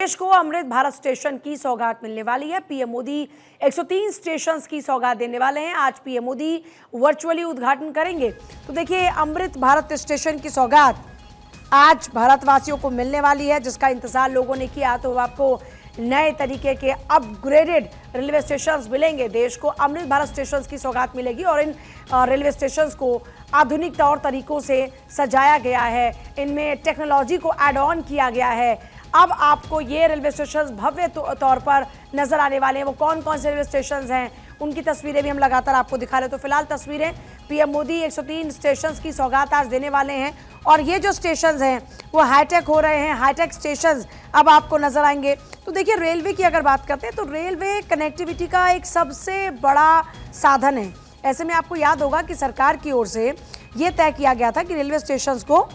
देश को अमृत भारत स्टेशन की सौगात मिलने वाली है। पीएम मोदी 103 स्टेशंस की सौगात देने वाले हैं। आज पीएम मोदी वर्चुअली उद्घाटन करेंगे। तो देखिए, अमृत भारत स्टेशन की सौगात आज भारतवासियों को मिलने वाली है, जिसका इंतजार लोगों ने किया। तो आपको नए तरीके के अपग्रेडेड रेलवे स्टेशंस मिलेंगे। देश को अमृत भारत स्टेशंस की सौगात मिलेगी और इन रेलवे स्टेशंस को आधुनिक तौर तरीकों से सजाया गया है। इनमें टेक्नोलॉजी को ऐड ऑन किया गया है। अब आपको ये रेलवे स्टेशंस भव्य तौर पर नजर आने वाले हैं। वो कौन कौन से रेलवे स्टेशंस हैं, उनकी तस्वीरें भी हम लगातार आपको दिखा रहे हैं। तो फिलहाल तस्वीरें, पीएम मोदी 103 स्टेशंस की सौगात आज देने वाले हैं और ये जो स्टेशंस हैं वो हाईटेक हो रहे हैं। हाईटेक स्टेशंस अब आपको नजर आएंगे। तो देखिए, रेलवे की अगर बात करते हैं तो रेलवे कनेक्टिविटी का एक सबसे बड़ा साधन है। ऐसे में आपको याद होगा कि सरकार की ओर से ये तय किया गया था कि रेलवे स्टेशंस को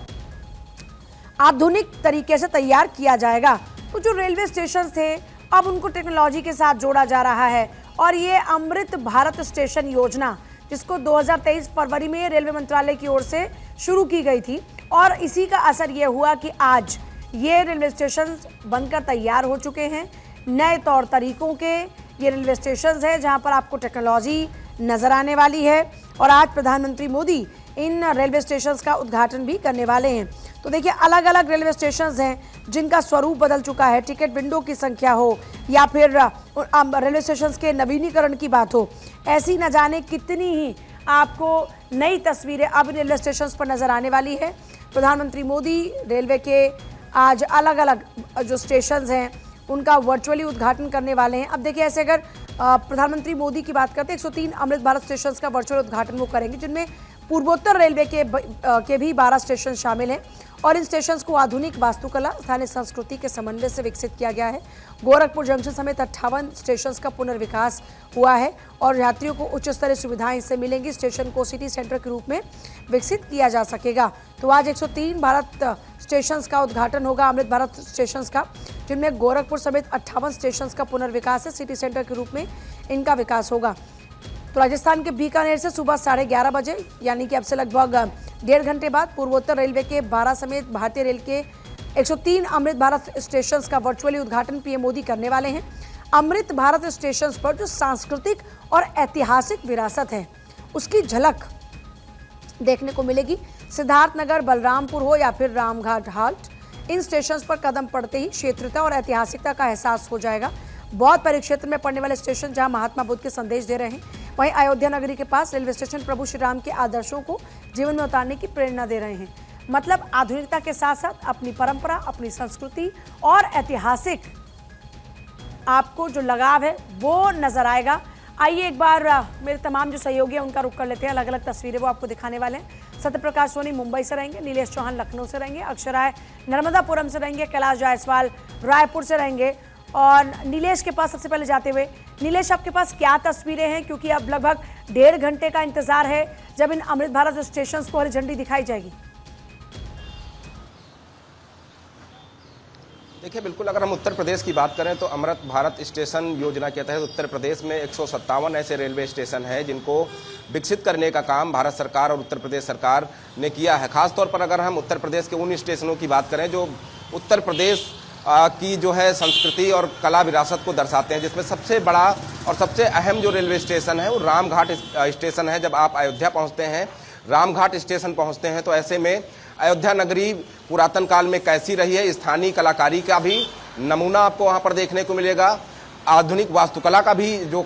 आधुनिक तरीके से तैयार किया जाएगा। तो जो रेलवे स्टेशन थे अब उनको टेक्नोलॉजी के साथ जोड़ा जा रहा है और ये अमृत भारत स्टेशन योजना, जिसको 2023 फरवरी में रेलवे मंत्रालय की ओर से शुरू की गई थी, और इसी का असर ये हुआ कि आज ये रेलवे स्टेशन बनकर तैयार हो चुके हैं। नए तौर तरीकों के ये रेलवे स्टेशन हैं जहां पर आपको टेक्नोलॉजी नजर आने वाली है और आज प्रधानमंत्री मोदी इन रेलवे स्टेशंस का उद्घाटन भी करने वाले हैं। तो देखिए, अलग अलग रेलवे स्टेशंस हैं जिनका स्वरूप बदल चुका है। टिकट विंडो की संख्या हो या फिर रेलवे स्टेशंस के नवीनीकरण की बात हो, ऐसी न जाने कितनी ही आपको नई तस्वीरें अब रेलवे स्टेशंस पर नजर आने वाली है। प्रधानमंत्री मोदी रेलवे के आज अलग अलग जो स्टेशंस हैं उनका वर्चुअली उद्घाटन करने वाले हैं। अब देखिए, ऐसे अगर प्रधानमंत्री मोदी की बात करते हैं, 103 अमृत भारत स्टेशंस का वर्चुअल उद्घाटन वो करेंगे, जिनमें पूर्वोत्तर रेलवे के भी 12 स्टेशन शामिल हैं और इन स्टेशंस को आधुनिक वास्तुकला, स्थानीय संस्कृति के समन्वय से विकसित किया गया है। गोरखपुर जंक्शन समेत 58 स्टेशंस का पुनर्विकास हुआ है और यात्रियों को उच्च स्तरीय सुविधाएं इससे मिलेंगी। स्टेशन को सिटी सेंटर के रूप में विकसित किया जा सकेगा। तो आज 103 भारत स्टेशंस का उद्घाटन होगा, अमृत भारत स्टेशंस का, जिनमें गोरखपुर समेत 58 स्टेशंस का पुनर्विकास है। सिटी सेंटर के रूप में इनका विकास होगा। तो राजस्थान के बीकानेर से सुबह 11:30 बजे, यानी कि अब से लगभग 1.5 घंटे बाद, पूर्वोत्तर रेलवे के 12 समेत भारतीय रेल के 103 अमृत भारत स्टेशंस का वर्चुअली उद्घाटन पीएम मोदी करने वाले हैं। अमृत भारत स्टेशंस पर जो सांस्कृतिक और ऐतिहासिक विरासत है उसकी झलक देखने को मिलेगी। सिद्धार्थनगर, बलरामपुर हो या फिर रामघाट हाल्ट, इन स्टेशंस पर कदम पड़ते ही क्षेत्रीयता और ऐतिहासिकता का एहसास हो जाएगा। बौद्ध परिक्षेत्र में पड़ने वाले स्टेशन जहां महात्मा बुद्ध के संदेश दे रहे हैं, वहीं अयोध्या नगरी के पास रेलवे स्टेशन प्रभु श्री राम के आदर्शों को जीवन में उतारने की प्रेरणा दे रहे हैं। मतलब आधुनिकता के साथ साथ अपनी परंपरा, अपनी संस्कृति और ऐतिहासिक आपको जो लगाव है वो नजर आएगा। आइए एक बार मेरे तमाम जो सहयोगी हैं उनका रुख कर लेते हैं। अलग अलग तस्वीरें वो आपको दिखाने वाले हैं। सत्यप्रकाश सोनी मुंबई से रहेंगे, नीलेश चौहान लखनऊ से रहेंगे, अक्षराय नर्मदापुरम से रहेंगे, कैलाश जायसवाल रायपुर से रहेंगे। और नीलेश के पास सबसे पहले जाते हुए, नीलेश, आपके पास क्या तस्वीरें हैं, क्योंकि अब लगभग 1.5 घंटे का इंतजार है जब इन अमृत भारत स्टेशंस को हरी झंडी दिखाई जाएगी। देखिए, बिल्कुल अगर हम उत्तर प्रदेश की बात करें तो अमृत भारत स्टेशन योजना के तहत उत्तर प्रदेश में 157 ऐसे रेलवे स्टेशन हैं जिनको विकसित करने का काम भारत सरकार और उत्तर प्रदेश सरकार ने किया है। खासतौर पर अगर हम उत्तर प्रदेश के उन स्टेशनों की बात करें जो उत्तर प्रदेश की जो है संस्कृति और कला विरासत को दर्शाते हैं, जिसमें सबसे बड़ा और सबसे अहम जो रेलवे स्टेशन है वो रामघाट स्टेशन है। जब आप अयोध्या पहुंचते हैं, रामघाट स्टेशन पहुंचते हैं, तो ऐसे में अयोध्या नगरी पुरातन काल में कैसी रही है, स्थानीय कलाकारी का भी नमूना आपको वहां पर देखने को मिलेगा। आधुनिक वास्तुकला का भी जो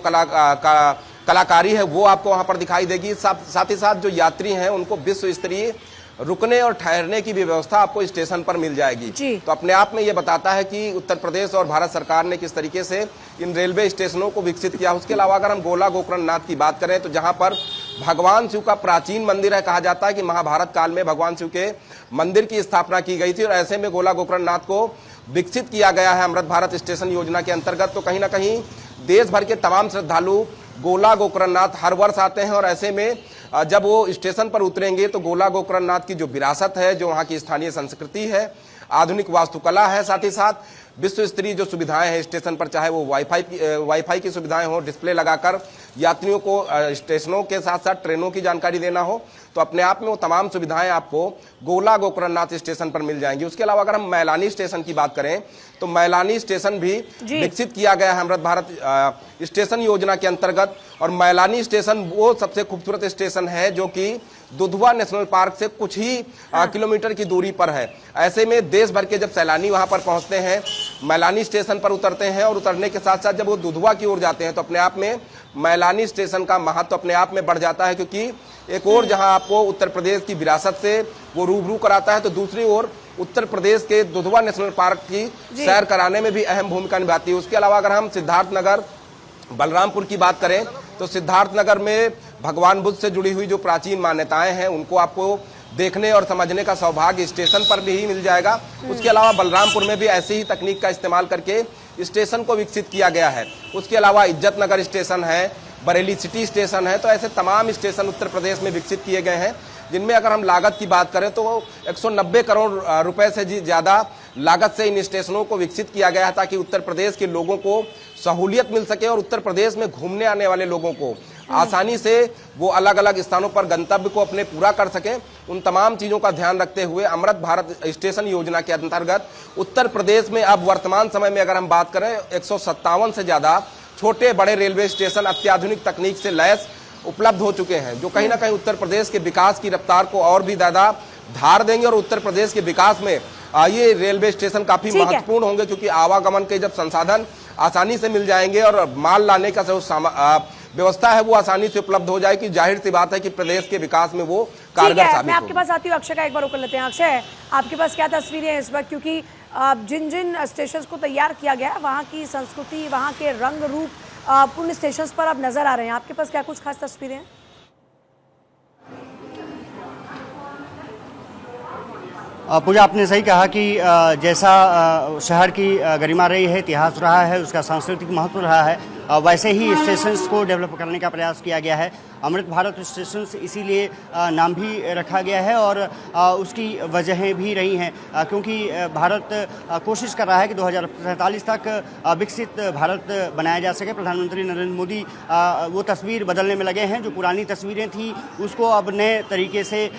कलाकारी है वो आपको वहां पर दिखाई देगी। साथ ही साथ जो यात्री हैं उनको विश्व स्तरीय रुकने और ठहरने की भी व्यवस्था आपको स्टेशन पर मिल जाएगी। तो अपने आप में ये बताता है कि उत्तर प्रदेश और भारत सरकार ने किस तरीके से इन रेलवे स्टेशनों को विकसित किया। उसके अलावा अगर हम गोला गोकर्णनाथ की बात करें तो जहां पर भगवान शिव का प्राचीन मंदिर है, कहा जाता है कि महाभारत काल में भगवान शिव के मंदिर की स्थापना की गई थी और ऐसे में गोला गोकर्णनाथ को विकसित किया गया है अमृत भारत स्टेशन योजना के अंतर्गत। तो कहीं ना कहीं देश भर के तमाम श्रद्धालु गोला गोकर्णनाथ हर वर्ष आते हैं और ऐसे में जब वो स्टेशन पर उतरेंगे तो गोला गोकर्णनाथ की जो विरासत है, जो वहाँ की स्थानीय संस्कृति है, आधुनिक वास्तुकला है, साथ ही साथ विश्व स्तरीय जो सुविधाएं हैं स्टेशन पर, चाहे वो वाईफाई की सुविधाएं हो, डिस्प्ले लगाकर यात्रियों को स्टेशनों के साथ साथ ट्रेनों की जानकारी देना हो, तो अपने आप में वो तमाम सुविधाएं आपको गोला गोकर्णनाथ स्टेशन पर मिल जाएंगी। उसके अलावा अगर हम मैलानी स्टेशन की बात करें तो मैलानी स्टेशन भी विकसित किया गया है अमृत भारत स्टेशन योजना के अंतर्गत। और मैलानी स्टेशन वो सबसे खूबसूरत स्टेशन है जो कि दुधवा नेशनल पार्क से कुछ ही किलोमीटर की दूरी पर है। ऐसे में देश भर के जब सैलानी वहां पर पहुंचते हैं, मैलानी स्टेशन पर उतरते हैं और उतरने के साथ साथ जब वो दुधवा की ओर जाते हैं तो अपने आप में मैलानी स्टेशन का महत्व अपने आप में बढ़ जाता है, क्योंकि एक और जहां आपको उत्तर प्रदेश की विरासत से वो रूबरू कराता है, तो दूसरी ओर उत्तर प्रदेश के दुधवा नेशनल पार्क की सैर कराने में भी अहम भूमिका निभाती है। उसके अलावा अगर हम सिद्धार्थनगर बलरामपुर की बात करें तो सिद्धार्थनगर में भगवान बुद्ध से जुड़ी हुई जो प्राचीन मान्यताएं हैं उनको आपको देखने और समझने का सौभाग्य स्टेशन पर भी मिल जाएगा। उसके अलावा बलरामपुर में भी ऐसी ही तकनीक का इस्तेमाल करके स्टेशन को विकसित किया गया है। उसके अलावा इज्जतनगर स्टेशन है, बरेली सिटी स्टेशन है, तो ऐसे तमाम स्टेशन उत्तर प्रदेश में विकसित किए गए हैं, जिनमें अगर हम लागत की बात करें तो 190 करोड़ रुपए से ज्यादा लागत से इन स्टेशनों को विकसित किया गया है, ताकि उत्तर प्रदेश के लोगों को सहूलियत मिल सके और उत्तर प्रदेश में घूमने आने वाले लोगों को आसानी से वो अलग अलग स्थानों पर गंतव्य को अपने पूरा कर सके। उन तमाम चीजों का ध्यान रखते हुए अमृत भारत स्टेशन योजना के अंतर्गत उत्तर प्रदेश में अब वर्तमान समय में अगर हम बात करें 157 से ज्यादा छोटे बड़े रेलवे स्टेशन अत्याधुनिक तकनीक से लैस उपलब्ध हो चुके हैं, जो कहीं ना कहीं उत्तर प्रदेश के विकास की रफ्तार को और भी ज्यादा धार देंगे और उत्तर प्रदेश के विकास में ये रेलवे स्टेशन काफी महत्वपूर्ण होंगे, क्योंकि आवागमन के जब संसाधन आसानी से मिल जाएंगे और माल लाने का जो व्यवस्था है वो आसानी से उपलब्ध हो जाएगी, जाहिर सी बात है कि प्रदेश के विकास में वो कारगर साबित होगी। मैं आपके पास आती हूँ, अक्षय का एक बार रोक लेते हैं। अक्षय, आपके पास क्या तस्वीरें हैं इस वक्त, क्योंकि जिन जिन स्टेशन को तैयार किया गया है वहाँ की संस्कृति, वहाँ के रंग रूप उन स्टेशन पर अब नजर आ रहे हैं, आपके पास क्या कुछ खास तस्वीरें हैं? पूजा, आपने सही कहा कि जैसा शहर की गरिमा रही है, इतिहास रहा है, उसका सांस्कृतिक महत्व रहा है, वैसे ही स्टेशंस को डेवलप करने का प्रयास किया गया है। अमृत भारत स्टेशंस इसीलिए नाम भी रखा गया है और उसकी वजहें भी रही हैं, क्योंकि भारत कोशिश कर रहा है कि 2047 तक विकसित भारत बनाया जा सके। प्रधानमंत्री नरेंद्र मोदी वो तस्वीर बदलने में लगे हैं, जो पुरानी तस्वीरें थी उसको अब नए तरीके से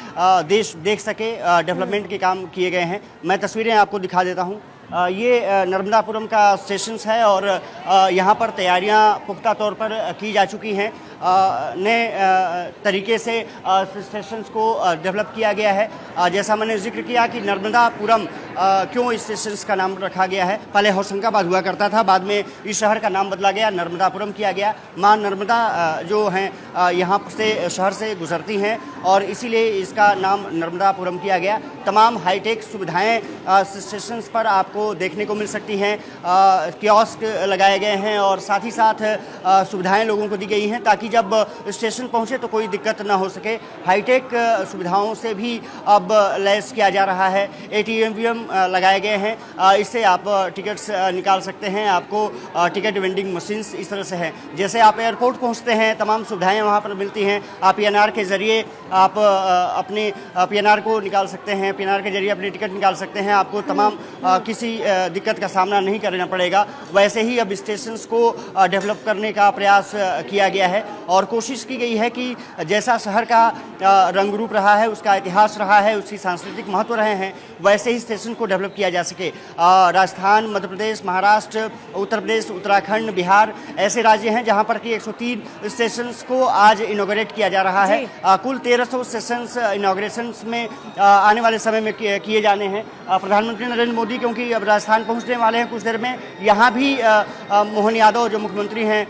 देश देख सके, डेवलपमेंट के काम किए गए हैं। मैं तस्वीरें आपको दिखा देता हूँ। ये नर्मदापुरम का स्टेशंस है और यहाँ पर तैयारियाँ पुख्ता तौर पर की जा चुकी हैं। नए तरीके से स्टेशंस को डेवलप किया गया है। जैसा मैंने जिक्र किया कि नर्मदापुरम क्यों इस स्टेशंस का नाम रखा गया है, पहले होशंगाबाद हुआ करता था, बाद में इस शहर का नाम बदला गया, नर्मदापुरम किया गया। माँ नर्मदा जो हैं यहाँ से शहर से गुजरती हैं और इसीलिए इसका नाम नर्मदापुरम किया गया। तमाम हाईटेक सुविधाएँ स्टेशंस पर आपको देखने को मिल सकती हैं। कियोस्क लगाए गए हैं और साथ ही साथ सुविधाएं लोगों को दी गई हैं, ताकि जब स्टेशन पहुंचे तो कोई दिक्कत ना हो सके। हाईटेक सुविधाओं से भी अब लैस किया जा रहा है। ATM लगाए गए हैं, इससे आप टिकट्स निकाल सकते हैं। आपको टिकट वेंडिंग मशीन्स इस तरह से हैं, जैसे आप एयरपोर्ट पहुंचते हैं तमाम सुविधाएं वहां पर मिलती हैं। आप PNR के ज़रिए आप अपने PNR को निकाल सकते हैं, PNR के जरिए अपनी टिकट निकाल सकते हैं। आपको तमाम किसी दिक्कत का सामना नहीं करना पड़ेगा। वैसे ही अब स्टेशंस को डेवलप करने का प्रयास किया गया है और कोशिश की गई है कि जैसा शहर का रंग रूप रहा है, उसका इतिहास रहा है, उसकी सांस्कृतिक महत्व रहे हैं, वैसे ही स्टेशन को डेवलप किया जा सके। राजस्थान, मध्य प्रदेश, महाराष्ट्र, उत्तर प्रदेश, उत्तराखंड, बिहार ऐसे राज्य हैं जहां पर कि 103 स्टेशंस को आज इनॉग्रेट किया जा रहा है। कुल 1300 स्टेशंस इनॉग्रेशंस में आने वाले समय में किए जाने हैं। प्रधानमंत्री नरेंद्र मोदी क्योंकि अब राजस्थान पहुंचने वाले हैं कुछ देर में, यहाँ भी मोहन यादव जो मुख्यमंत्री हैं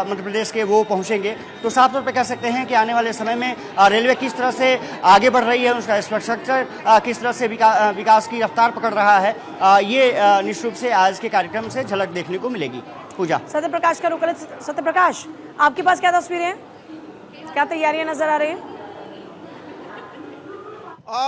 मध्य प्रदेश के, वो पहुंचेंगे। तो साफ तौर पे कह सकते हैं कि आने वाले समय में रेलवे किस तरह से आगे बढ़ रही है, उसका इंफ्रास्ट्रक्चर किस तरह से विकास की रफ्तार पकड़ रहा है, ये निश्चित रूप से आज के कार्यक्रम से झलक देखने को मिलेगी। पूजा, सत्यप्रकाश का रुख। सत्यप्रकाश, आपके पास क्या तस्वीरें हैं, क्या तैयारियां नजर आ रही हैं?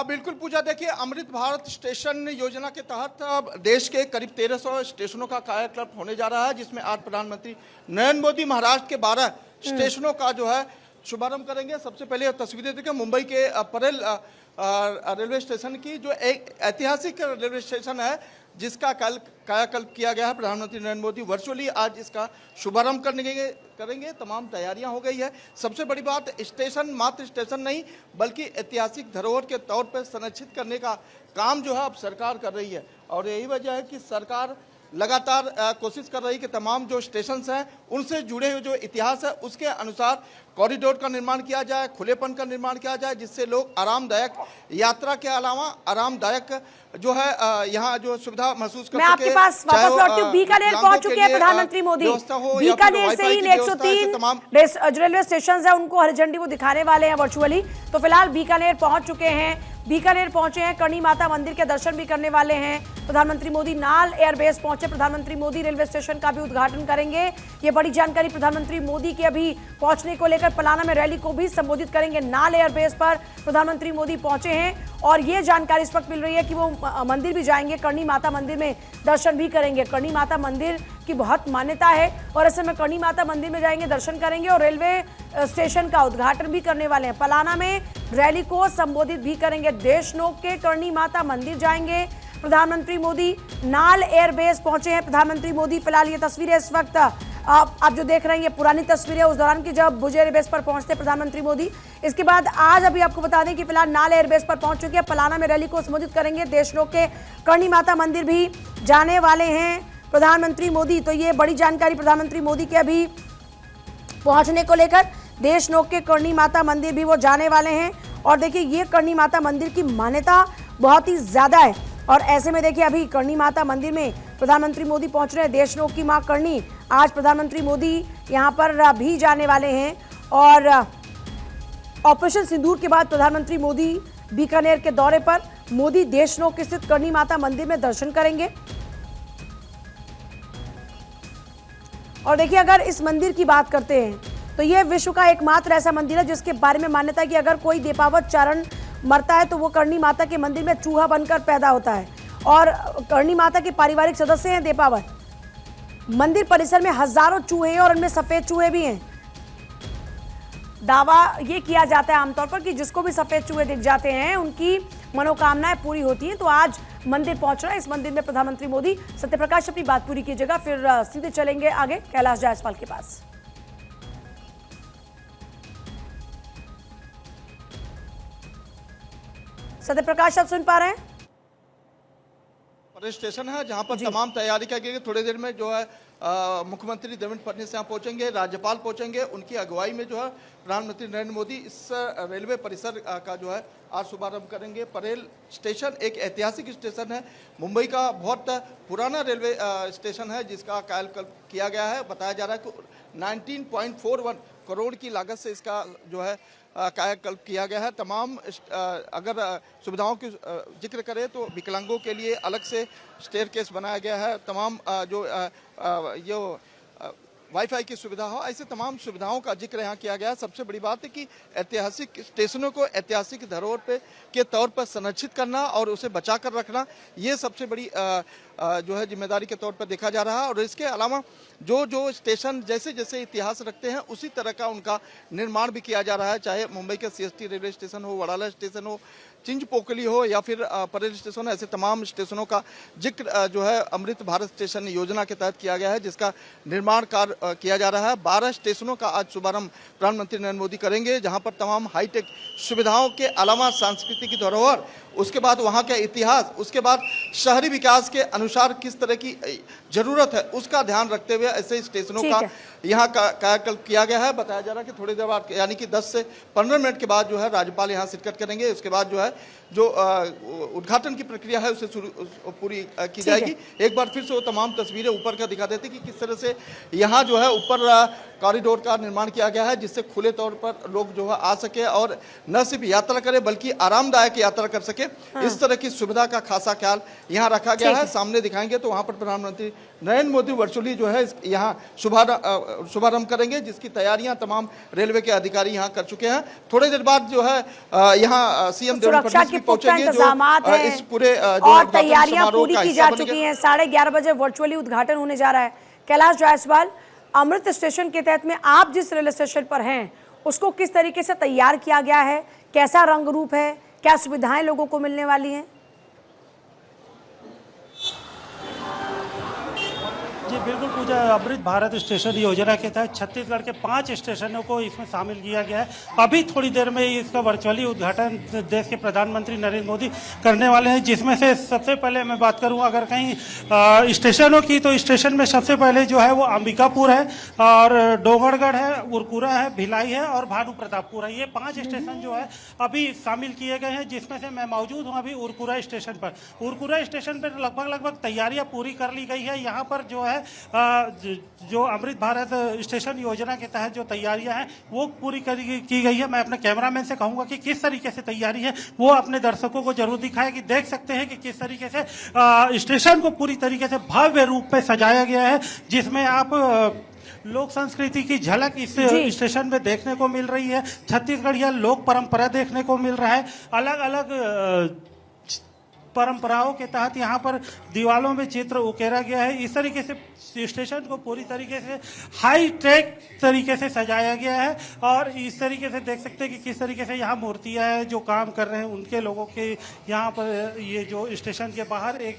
बिल्कुल पूजा, देखिए अमृत भारत स्टेशन योजना के तहत देश के करीब 1300 स्टेशनों का कायाकल्प होने जा रहा है, जिसमें आज प्रधानमंत्री नरेंद्र मोदी महाराष्ट्र के 12 स्टेशनों का जो है शुभारंभ करेंगे। सबसे पहले तस्वीरें देखिए, मुंबई के परेल रेलवे स्टेशन की, जो एक ऐतिहासिक रेलवे स्टेशन है जिसका कल कायाकल्प किया गया है। प्रधानमंत्री नरेंद्र मोदी वर्चुअली आज इसका शुभारंभ करेंगे। तमाम तैयारियां हो गई है। सबसे बड़ी बात, स्टेशन मात्र स्टेशन नहीं बल्कि ऐतिहासिक धरोहर के तौर पर संरक्षित करने का काम जो है अब सरकार कर रही है। और यही वजह है कि सरकार लगातार कोशिश कर रही है कि तमाम जो स्टेशंस हैं उनसे जुड़े हुए जो इतिहास है उसके अनुसार कॉरिडोर का निर्माण किया जाए, खुलेपन का निर्माण किया जाए, जिससे लोग आरामदायक यात्रा के अलावा आरामदायक जो है यहाँ जो सुविधा महसूस कर सके। मैं आपके पास वापस लौटती हूँ। बीकानेर पहुंच चुके हैं प्रधानमंत्री मोदी। बीकानेर से ही 103 रेलवे स्टेशन है उनको हरी झंडी वो दिखाने वाले हैं वर्चुअली। तो फिलहाल बीकानेर पहुंच चुके हैं, बीकानेर पहुंचे हैं, करणी माता मंदिर के दर्शन भी करने वाले हैं प्रधानमंत्री मोदी। नाल एयरबेस पहुंचे प्रधानमंत्री मोदी, रेलवे स्टेशन का भी उद्घाटन करेंगे। ये बड़ी जानकारी प्रधानमंत्री मोदी के अभी पहुंचने को लेकर पलाना में रैली को भी संबोधित करेंगे। नाल एयरबेस पर प्रधानमंत्री मोदी पहुंचे हैं और ये जानकारी इस वक्त मिल रही है कि वो मंदिर भी जाएंगे, करणी माता मंदिर में दर्शन भी करेंगे। करणी माता मंदिर की बहुत मान्यता है और ऐसे में करणी माता मंदिर में जाएंगे, दर्शन करेंगे और रेलवे स्टेशन का उद्घाटन भी करने वाले हैं। पलाना में रैली को संबोधित भी करेंगे। देशनोक के करणी माता मंदिर जाएंगे प्रधानमंत्री मोदी। नाल एयरबेस पहुंचे हैं प्रधानमंत्री मोदी। फिलहाल ये तस्वीरें इस वक्त आप जो देख रहे हैं ये पुरानी तस्वीरें उस दौरान की जब भुज एयरबेस पर पहुंचते प्रधानमंत्री मोदी। इसके बाद आज अभी आपको बता दें कि फिलहाल नाल एयरबेस पर पहुंच चुके हैं, पलाना में रैली को संबोधित करेंगे। देशनोक के करणी माता मंदिर भी जाने वाले हैं प्रधानमंत्री मोदी। तो ये बड़ी जानकारी प्रधानमंत्री मोदी के अभी पहुंचने को लेकर। देशनोक के करणी माता मंदिर भी वो जाने वाले हैं और देखिए ये करणी माता मंदिर की मान्यता बहुत ही ज्यादा है और ऐसे में देखिए अभी करणी माता मंदिर में प्रधानमंत्री मोदी पहुंच रहे हैं। देशनोक की मां करणी आज प्रधानमंत्री मोदी यहां पर भी जाने वाले हैं और ऑपरेशन सिंदूर के बाद प्रधानमंत्री मोदी बीकानेर के दौरे पर। मोदी देशनोक स्थित करणी माता मंदिर में दर्शन करेंगे और देखिए अगर इस मंदिर की बात करते हैं तो यह विश्व का एकमात्र ऐसा मंदिर है जिसके बारे में मान्यता है कि अगर कोई देपावत चारण मरता है तो वो करणी माता के मंदिर में चूहा बनकर पैदा होता है और करणी माता के पारिवारिक सदस्य हैं देपावत। मंदिर परिसर में हजारों चूहे हैं और उनमें सफेद चूहे भी हैं। दावा ये किया जाता है आमतौर पर कि जिसको भी सफेद चूहे दिख जाते हैं उनकी मनोकामनाएं पूरी होती हैं। तो आज मंदिर पहुंच रहा है, इस मंदिर में प्रधानमंत्री मोदी। सत्यप्रकाश अपनी बात पूरी कीजिएगा, फिर सीधे चलेंगे आगे कैलाश जायसवाल के पास। सत्यप्रकाश आप सुन पा रहे हैं? परेड स्टेशन है जहां पर तमाम तैयारी की गई है। थोड़ी देर में जो है मुख्यमंत्री देवेंद्र फडणवीस यहाँ पहुंचेंगे, राज्यपाल पहुंचेंगे, उनकी अगुवाई में जो है प्रधानमंत्री नरेंद्र मोदी इस रेलवे परिसर का जो है आज शुभारंभ करेंगे। परेल स्टेशन एक ऐतिहासिक स्टेशन है, मुंबई का बहुत पुराना रेलवे स्टेशन है जिसका कायाकल्प किया गया है। बताया जा रहा है कि 19.41 करोड़ की लागत से इसका जो है कायाकल्प किया गया है। तमाम अगर सुविधाओं की जिक्र करें तो विकलांगों के लिए अलग से स्टेयरकेस बनाया गया है। तमाम जो वाईफाई की सुविधा हो, ऐसे तमाम सुविधाओं का जिक्र यहाँ किया गया है। सबसे बड़ी बात है कि ऐतिहासिक स्टेशनों को ऐतिहासिक धरोहर पे के तौर पर संरक्षित करना और उसे बचा कर रखना, ये सबसे बड़ी जो है जिम्मेदारी के तौर पर देखा जा रहा है। और इसके अलावा जो स्टेशन जैसे जैसे इतिहास रखते हैं उसी तरह का उनका निर्माण भी किया जा रहा है, चाहे मुंबई के CST रेलवे स्टेशन हो, वडाला स्टेशन हो, चिंचपोकली हो या फिर परेल स्टेशन, ऐसे तमाम स्टेशनों का जिक्र जो है अमृत भारत स्टेशन योजना के तहत किया गया है, जिसका निर्माण कार्य किया जा रहा है। 12 स्टेशनों का आज शुभारंभ प्रधानमंत्री नरेंद्र मोदी करेंगे, जहां पर तमाम हाईटेक सुविधाओं के अलावा सांस्कृतिक धरोहर, उसके बाद वहां का इतिहास, उसके बाद शहरी विकास के अनुसार किस तरह की जरूरत है उसका ध्यान रखते हुए ऐसे स्टेशनों का यहाँ कायाकल्प किया गया है। बताया जा रहा है कि थोड़ी देर बाद यानी कि 10 से 15 मिनट के बाद जो है राज्यपाल यहाँ शिरकत करेंगे। उसके बाद जो है जो उद्घाटन की प्रक्रिया है उसे पूरी की जाएगी। एक बार फिर से वो तमाम तस्वीरें ऊपर का दिखा देते कि किस तरह से यहाँ जो है ऊपर कॉरिडोर का निर्माण किया गया है, जिससे खुले तौर पर लोग जो है आ सके और न सिर्फ यात्रा करे बल्कि आरामदायक यात्रा कर सके। इस तरह की सुविधा का खासा ख्याल यहाँ रखा गया है। सामने दिखाएंगे तो वहाँ पर प्रधानमंत्री नरेंद्र मोदी वर्चुअली जो है यहाँ शुभारंभ करेंगे, जिसकी तैयारियां तमाम रेलवे के अधिकारी यहाँ कर चुके हैं। थोड़ी देर बाद जो है यहाँ सीएम देवेंद्र फडणवीस भी पहुंचेंगे, जो इस पूरे और तैयारियां पूरी की जा चुकी हैं। 11:30 बजे वर्चुअली उद्घाटन होने जा रहा है। कैलाश जायसवाल, अमृत स्टेशन के तहत में आप जिस रेलवे स्टेशन पर हैं उसको किस तरीके से तैयार किया गया है, कैसा रंग रूप है, क्या सुविधाएं लोगों को मिलने वाली हैं? जी बिल्कुल पूजा, अमृत भारत स्टेशन योजना के तहत छत्तीसगढ़ के 5 स्टेशनों को इसमें शामिल किया गया है। अभी थोड़ी देर में इसका वर्चुअली उद्घाटन देश के प्रधानमंत्री नरेंद्र मोदी करने वाले हैं, जिसमें से सबसे पहले मैं बात करूं अगर कहीं स्टेशनों की, तो स्टेशन में सबसे पहले जो है वो अंबिकापुर है और डोंगरगढ़ है, उरकुरा है, भिलाई है और भानु प्रतापपुर है। ये 5 स्टेशन जो है अभी शामिल किए गए हैं, जिसमें से मैं मौजूद हूँ अभी उरकुरा स्टेशन पर। उरकुरा स्टेशन पर लगभग तैयारियां पूरी कर ली गई है। यहाँ पर जो है जो अमृत भारत स्टेशन योजना के तहत जो तैयारियां हैं वो पूरी की गई है। मैं अपने कैमरामैन से कहूंगा कि किस तरीके से तैयारी है वो अपने दर्शकों को जरूर दिखाए, कि देख सकते हैं कि किस तरीके से स्टेशन को पूरी तरीके से भव्य रूप में सजाया गया है, जिसमें आप लोक संस्कृति की झलक इस स्टेशन में देखने को मिल रही है। छत्तीसगढ़िया लोक परंपरा देखने को मिल रहा है। अलग अलग परंपराओं के तहत यहाँ पर दीवालों में चित्र उकेरा गया है। इस तरीके से स्टेशन को पूरी तरीके से हाई टेक तरीके से सजाया गया है और इस तरीके से देख सकते हैं कि किस तरीके से यहाँ मूर्तियाँ हैं जो काम कर रहे हैं उनके लोगों के। यहाँ पर ये जो स्टेशन के बाहर एक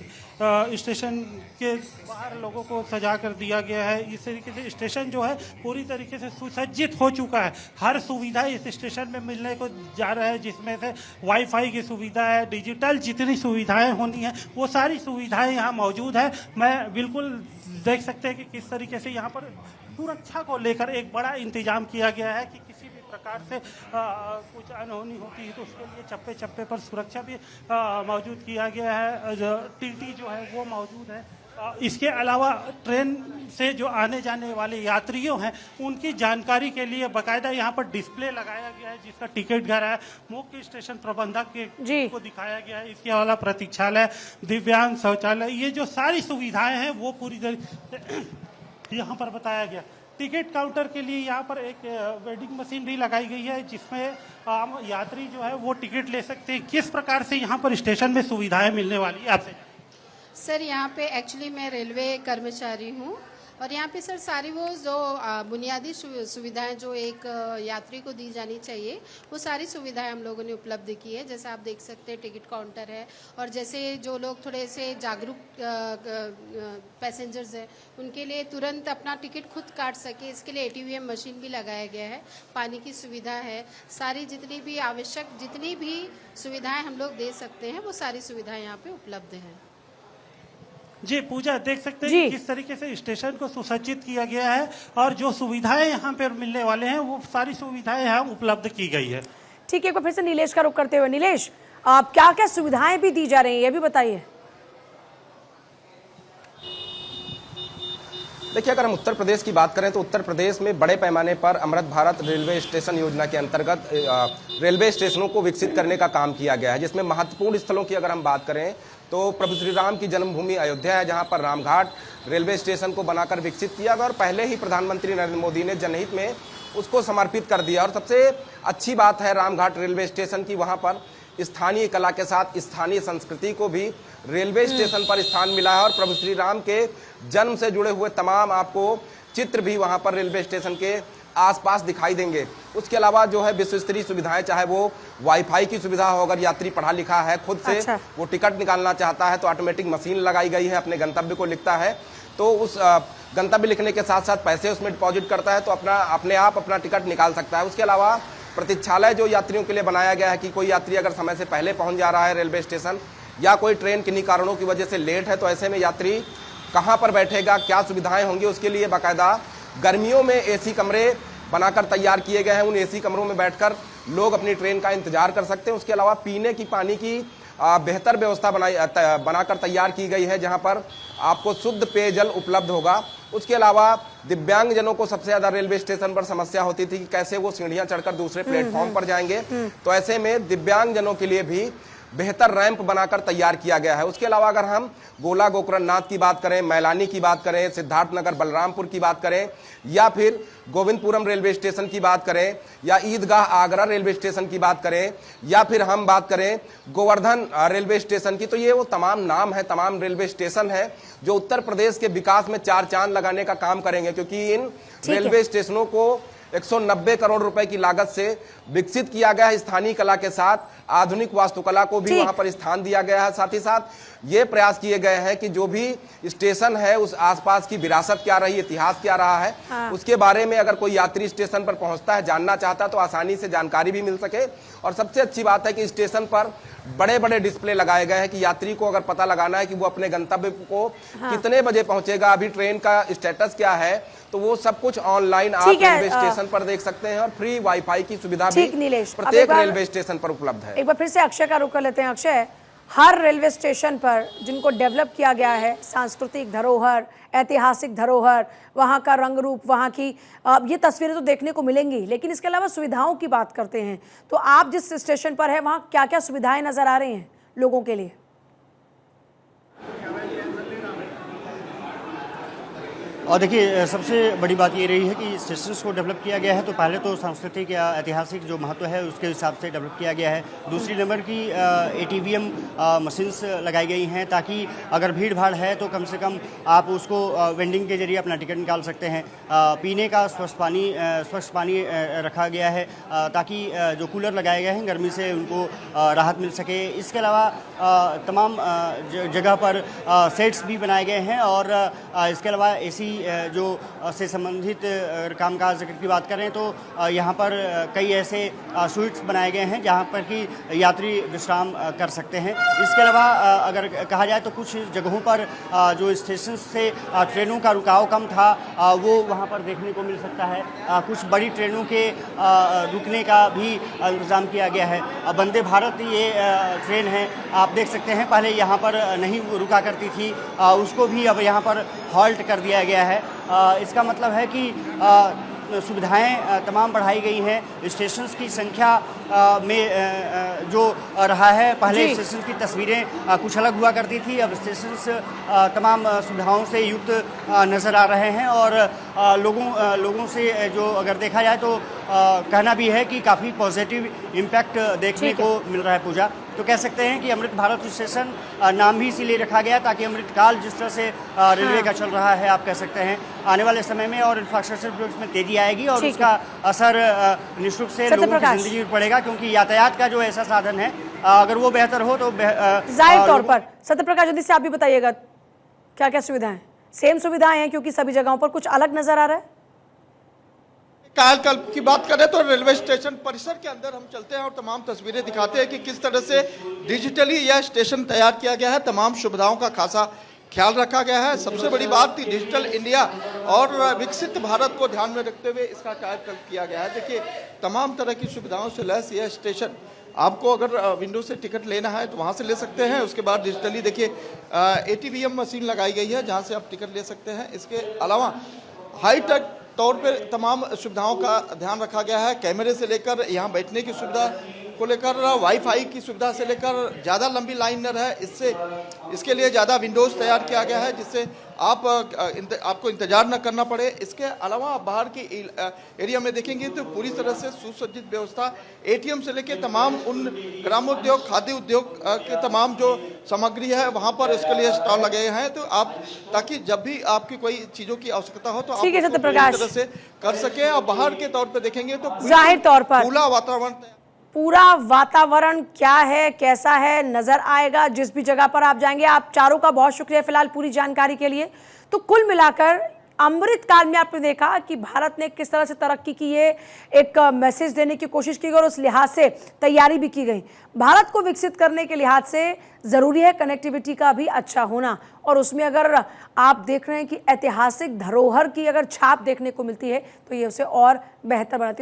स्टेशन के बाहर लोगों को सजा कर दिया गया है। इस तरीके से स्टेशन जो है पूरी तरीके से सुसज्जित हो चुका है। हर सुविधा इस स्टेशन में मिलने को जा रहा है, जिसमें से वाईफाई की सुविधा है, डिजिटल जितनी सुविधाएं होनी है वो सारी सुविधाएं यहाँ मौजूद है। मैं बिल्कुल देख सकते हैं कि किस तरीके से यहाँ पर सुरक्षा को लेकर एक बड़ा इंतजाम किया गया है कि किसी भी प्रकार से कुछ अनहोनी होती है तो उसके लिए चप्पे चप्पे पर सुरक्षा भी मौजूद किया गया है। टीटी जो है वो मौजूद है। इसके अलावा ट्रेन से जो आने जाने वाले यात्रियों हैं उनकी जानकारी के लिए बाकायदा यहाँ पर डिस्प्ले लगाया गया है, जिसका टिकट घर है, मुख्य स्टेशन प्रबंधक को दिखाया गया है। इसके अलावा प्रतीक्षालय, दिव्यांग शौचालय, ये जो सारी सुविधाएं हैं वो पूरी यहाँ पर बताया गया। टिकट काउंटर के लिए यहाँ पर एक वेंडिंग मशीन भी लगाई गई है, जिसमें आम यात्री जो है वो टिकट ले सकते हैं। किस प्रकार से यहाँ पर स्टेशन में सुविधाएं मिलने वाली है आपसे? सर यहाँ पे एक्चुअली मैं रेलवे कर्मचारी हूँ और यहाँ पे सर सारी वो जो बुनियादी सुविधाएं जो एक यात्री को दी जानी चाहिए वो सारी सुविधाएं हम लोगों ने उपलब्ध की है। जैसे आप देख सकते हैं टिकट काउंटर है और जैसे जो लोग थोड़े से जागरूक पैसेंजर्स हैं उनके लिए तुरंत अपना टिकट खुद काट सके इसके लिए ATVM मशीन भी लगाया गया है। पानी की सुविधा है। सारी जितनी भी आवश्यक जितनी भी सुविधाएँ हम लोग दे सकते हैं वो सारी सुविधाएँ यहाँ पर उपलब्ध हैं। जी पूजा, देख सकते हैं किस तरीके से स्टेशन को सुसज्जित किया गया है और जो सुविधाएं यहाँ पर मिलने वाले हैं वो सारी सुविधाएं यहाँ उपलब्ध की गई है। ठीक है, एक बार फिर से नीलेश का रुख करते हुए, नीलेश आप क्या क्या सुविधाएं भी दी जा रही हैं ये भी बताइए। देखिए, अगर हम उत्तर प्रदेश की बात करें तो उत्तर प्रदेश में बड़े पैमाने पर अमृत भारत रेलवे स्टेशन योजना के अंतर्गत रेलवे स्टेशनों को विकसित करने का काम किया गया है, जिसमें महत्वपूर्ण स्थलों की अगर हम बात करें तो प्रभु श्री राम की जन्मभूमि अयोध्या है, जहां पर रामघाट रेलवे स्टेशन को बनाकर विकसित किया गया और पहले ही प्रधानमंत्री नरेंद्र मोदी ने जनहित में उसको समर्पित कर दिया। और सबसे अच्छी बात है रामघाट रेलवे स्टेशन की, वहां पर स्थानीय कला के साथ स्थानीय संस्कृति को भी रेलवे स्टेशन पर स्थान मिला है और प्रभु श्री राम के जन्म से जुड़े हुए तमाम आपको चित्र भी वहां पर रेलवे स्टेशन के आसपास दिखाई देंगे। उसके अलावा जो है विश्व स्तरीय सुविधाएं, चाहे वो वाईफाई की सुविधा हो, अगर यात्री पढ़ा लिखा है खुद से वो टिकट निकालना चाहता है तो ऑटोमेटिक मशीन लगाई गई है, अपने गंतव्य को लिखता है तो उस गंतव्य लिखने के साथ साथ पैसे उसमें डिपॉजिट करता है तो अपने आप अपना टिकट निकाल सकता है। उसके अलावा प्रतीक्षालय जो यात्रियों के लिए बनाया गया है कि कोई यात्री अगर समय से पहले पहुंच जा रहा है रेलवे स्टेशन या कोई ट्रेन किन्हीं कारणों की वजह से लेट है तो ऐसे में यात्री कहाँ पर बैठेगा, क्या सुविधाएं होंगी, उसके लिए बाकायदा गर्मियों में AC कमरे बनाकर तैयार किए गए हैं। उन AC कमरों में बैठकर लोग अपनी ट्रेन का इंतजार कर सकते हैं। उसके अलावा पीने की पानी की बेहतर व्यवस्था बनाकर तैयार की गई है, जहां पर आपको शुद्ध पेयजल उपलब्ध होगा। उसके अलावा दिव्यांगजनों को सबसे ज्यादा रेलवे स्टेशन पर समस्या होती थी कि कैसे वो सीढ़ियां चढ़कर दूसरे प्लेटफॉर्म पर जाएंगे, तो ऐसे में दिव्यांगजनों के लिए भी बेहतर रैंप बनाकर तैयार किया गया है। उसके अलावा अगर हम गोला गोकर्णनाथ की बात करें, मैलानी की बात करें, सिद्धार्थनगर बलरामपुर की बात करें या फिर गोविंदपुरम रेलवे स्टेशन की बात करें या ईदगाह आगरा रेलवे स्टेशन की बात करें या फिर हम बात करें गोवर्धन रेलवे स्टेशन की, तो ये वो तमाम नाम है, तमाम रेलवे स्टेशन है जो उत्तर प्रदेश के विकास में चार चांद लगाने का काम करेंगे, क्योंकि इन रेलवे स्टेशनों को 190 करोड़ रुपए की लागत से विकसित किया गया है स्थानीय कला के साथ। आधुनिक वास्तुकला को भी ठीक। वहां पर स्थान दिया गया है। साथ ही साथ ये प्रयास किए गए हैं कि जो भी स्टेशन है उस आसपास की विरासत क्या रही, इतिहास क्या रहा है, उसके बारे में अगर कोई यात्री स्टेशन पर पहुंचता है, जानना चाहता है, तो आसानी से जानकारी भी मिल सके। और सबसे अच्छी बात है कि स्टेशन पर बड़े बड़े डिस्प्ले लगाए गए हैं कि यात्री को अगर पता लगाना है कि वो अपने गंतव्य को कितने बजे पहुंचेगा, अभी ट्रेन का स्टेटस क्या है, तो वो सब कुछ ऑनलाइन आप ठीक है, रेलवे स्टेशन पर देख सकते हैं। और फ्री वाईफाई की सुविधा भी ठीक नीलेश, अब प्रत्येक एक बार- रेलवे स्टेशन पर उपलब्ध है। एक बार फिर से अक्षय का रुख कर लेते हैं। अक्षय, हर रेलवे स्टेशन पर जिनको डेवलप किया गया है, सांस्कृतिक धरोहर, ऐतिहासिक धरोहर, वहाँ का रंग रूप, वहाँ की ये तस्वीरें तो देखने को मिलेंगी, लेकिन इसके अलावा सुविधाओं की बात करते हैं तो आप जिस स्टेशन पर है वहाँ क्या क्या सुविधाएं नजर आ रही हैं लोगों के लिए? और देखिए, सबसे बड़ी बात ये रही है कि स्टेशंस को डेवलप किया गया है तो पहले तो सांस्कृतिक या ऐतिहासिक जो महत्व है उसके हिसाब से डेवलप किया गया है। दूसरी नंबर की ATVM मशीन्स लगाई गई हैं ताकि अगर भीड़ भाड़ है तो कम से कम आप उसको वेंडिंग के जरिए अपना टिकट निकाल सकते हैं। पीने का स्वच्छ पानी रखा गया है ताकि जो कूलर लगाए गए हैं गर्मी से उनको राहत मिल सके। इसके अलावा तमाम जगह पर सेट्स भी बनाए गए हैं और इसके अलावा AC जो से संबंधित कामकाज की बात करें तो यहाँ पर कई ऐसे स्वीट्स बनाए गए हैं जहाँ पर कि यात्री विश्राम कर सकते हैं। इसके अलावा अगर कहा जाए तो कुछ जगहों पर जो स्टेशन से ट्रेनों का रुकाव कम था वो वहाँ पर देखने को मिल सकता है। कुछ बड़ी ट्रेनों के रुकने का भी इंतज़ाम किया गया है। वंदे भारत ये ट्रेन है, आप देख सकते हैं, पहले यहाँ पर नहीं रुका करती थी, उसको भी अब यहाँ पर हॉल्ट कर दिया गया है। इसका मतलब है कि सुविधाएं तमाम बढ़ाई गई हैं। स्टेशंस की संख्या में जो रहा है, पहले स्टेशन की तस्वीरें कुछ अलग हुआ करती थी, अब स्टेशंस तमाम सुविधाओं से युक्त नज़र आ रहे हैं और लोगों से जो अगर देखा जाए तो कहना भी है कि काफ़ी पॉजिटिव इम्पैक्ट देखने को मिल रहा है। पूजा, तो कह सकते हैं कि अमृत भारत स्टेशन नाम भी इसीलिए रखा गया ताकि अमृतकाल जिस तरह से रेलवे का चल रहा है, आप कह सकते हैं आने वाले समय में और इंफ्रास्ट्रक्चर प्रोजेक्ट्स में तेजी आएगी और उसका असर निश्चित रूप से लोगों की जिंदगी पर पड़ेगा, क्योंकि यातायात का जो ऐसा साधन है अगर वो बेहतर हो तो जाहिर तौर पर। सत्यप्रकाश, जल्दी से आप भी बताइएगा क्या क्या सुविधाएं? सेम सुविधाएं हैं क्योंकि सभी जगहों पर कुछ अलग नजर आ रहा है। कालकल्प की बात करें तो रेलवे स्टेशन परिसर के अंदर हम चलते हैं और तमाम तस्वीरें दिखाते हैं कि किस तरह से डिजिटली यह स्टेशन तैयार किया गया है। तमाम सुविधाओं का खासा ख्याल रखा गया है। सबसे बड़ी बात थी डिजिटल इंडिया और विकसित भारत को ध्यान में रखते हुए इसका कायाकल्प किया गया है। देखिए, तमाम तरह की सुविधाओं से लैस यह स्टेशन, आपको अगर विंडो से टिकट लेना है तो वहाँ से ले सकते हैं। उसके बाद डिजिटली देखिए ATVM मशीन लगाई गई है जहाँ से आप टिकट ले सकते हैं। इसके अलावा हाईटेक तौर पे तमाम सुविधाओं का ध्यान रखा गया है। कैमरे से लेकर यहाँ बैठने की सुविधा को लेकर, वाईफाई की सुविधा से लेकर, ज़्यादा लंबी लाइन न रहे इसके लिए ज़्यादा विंडोज़ तैयार किया गया है जिससे आपको इंतजार न करना पड़े। इसके अलावा आप बाहर की एरिया में देखेंगे तो पूरी तरह से सुसज्जित व्यवस्था, ATM से लेकर तमाम उन ग्रामोद्योग, खाद्य उद्योग के तमाम जो सामग्री है वहाँ पर इसके लिए स्टॉल लगे हैं, तो आप ताकि जब भी आपकी कोई चीज़ों की आवश्यकता हो तो आप ठीक है उसको पूरी तरह से कर सके। और बाहर के तौर पर देखेंगे तो जाहिर तौर पर पूरा वातावरण क्या है, कैसा है, नजर आएगा जिस भी जगह पर आप जाएंगे। आप चारों का बहुत शुक्रिया फिलहाल पूरी जानकारी के लिए। तो कुल मिलाकर अमृत काल में आपने देखा कि भारत ने किस तरह से तरक्की की है, एक मैसेज देने की कोशिश की गई और उस लिहाज से तैयारी भी की गई। भारत को विकसित करने के लिहाज से ज़रूरी है कनेक्टिविटी का भी अच्छा होना, और उसमें अगर आप देख रहे हैं कि ऐतिहासिक धरोहर की अगर छाप देखने को मिलती है तो ये उसे और बेहतर बनाती है।